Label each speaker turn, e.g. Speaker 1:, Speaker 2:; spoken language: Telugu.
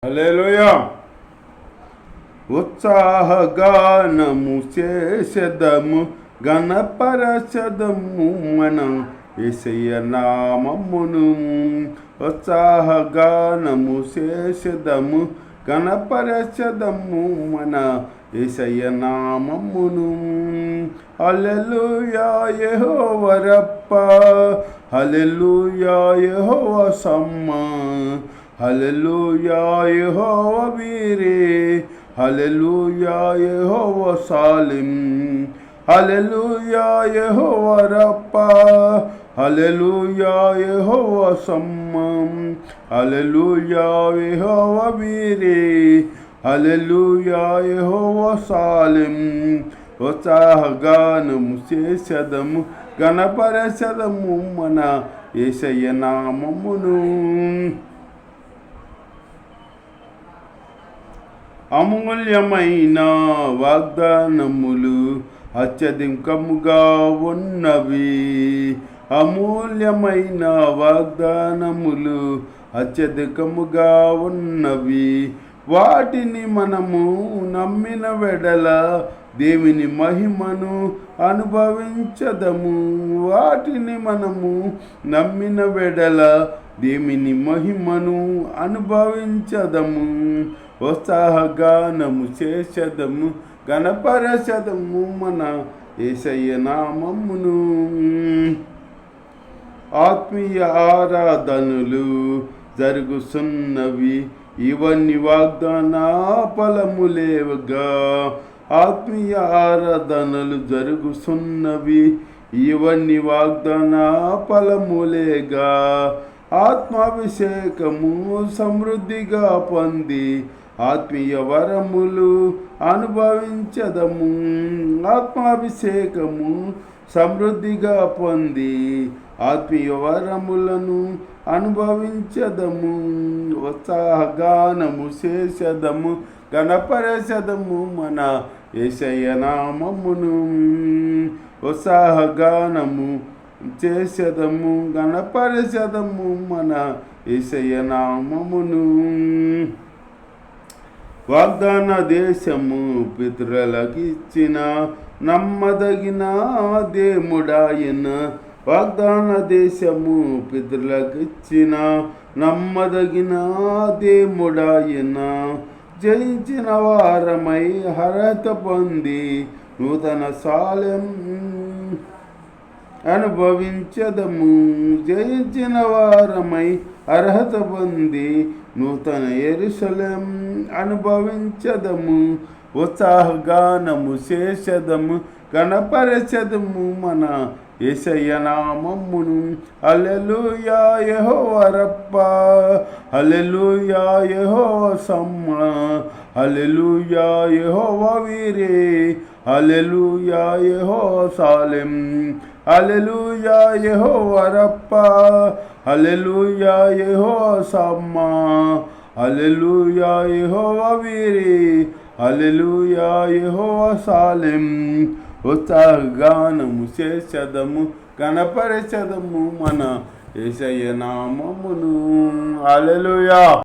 Speaker 1: హల్లెలూయా. ఉత్సాహగానము చేసెదము, గణపరచెదము మనం యేసయ్య నామమును. ఉత్సాహగానము చేసెదము, గణపరచెదము మన యేసయ్య నామమును. హల్లెలూయా యెహోవా రప్పా, హల్లెలూయా యెహోవా షమ్మా, హల్లెలూయా యెహోవా వీరే, హల్లెలూయా యెహోవా షాలిం, హల్లెలూయా యెహోవా రప్పా, హల్లెలూయా యెహోవా షమ్మా, హల్లెలూయా యెహోవా వీరే, హల్లెలూయా యెహోవా షాలిం. ఉత్సాహగానము చేసెదము, గణపరచెదము మన యేసయ్య నామమును. అమూల్యమైన వాగ్దానములు అత్యధికముగా ఉన్నవి. అమూల్యమైన వాగ్దానములు అత్యధికముగా ఉన్నవి. వాటిని మనము నమ్మిన వెడల దేవుని మహిమను అనుభవించదము. వాటిని మనము నమ్మిన వెడల దేవుని మహిమను అనుభవించదము. ఉత్సాహగానము చేసెదము, గణపరచెదము మన యేసయ్య నామమును. ఆత్మీయ ఆరాధనలు జరుగుతున్నవి, ఇవన్నీ వాగ్దాన ఫలములేవగా. ఆత్మీయ ఆరాధనలు జరుగుతున్నవి, ఇవన్నీ వాగ్దాన ఫలములేగా. ఆత్మాభిషేకము సమృద్ధిగా పొంది ఆత్మీయ వరములు అనుభవించదము. ఆత్మాభిషేకము సమృద్ధిగా పొంది ఆత్మీయ వరములను అనుభవించదము. ఉత్సాహగానము చేసెదము, గణపరచెదము మన యేసయ్య నామమును. ఉత్సాహగానము చేసెదము, గణపరచెదము మన యేసయ్య నామమును. వాగ్దాన దేశము పితరులకిచ్చిన నమ్మదగిన దేవుడాయన. వాగ్దాన దేశము పితరులకిచ్చిన నమ్మదగిన దేవుడాయన. జయించిన వారమై అర్హత పొంది నూతన సాలెం అనుభవించదము. జయించిన వారమై అర్హత పొంది నూతన యెరూషలేం అనుభవించదము. ఉత్సాహగానము చేసెదము, గణపరచెదము మన యేసయ్య నామమును. హల్లెలూయా యెహోవా రప్పా, హల్లెలూయా యెహోవా షమ్మా, హల్లెలూయా యెహోవా వీరే, హల్లెలూయా యెహోవా షాలిం, హల్లెలూయా యెహోవా రప్పా, హల్లెలూయా యెహోవా షమ్మా, హల్లెలూయా యెహోవా వీరే, హల్లెలూయా యెహోవా షాలిం. ఉత్సాహగానము చేసెదము, గణపరచెదము మన యేసయ్య నామమును. హల్లెలూయా.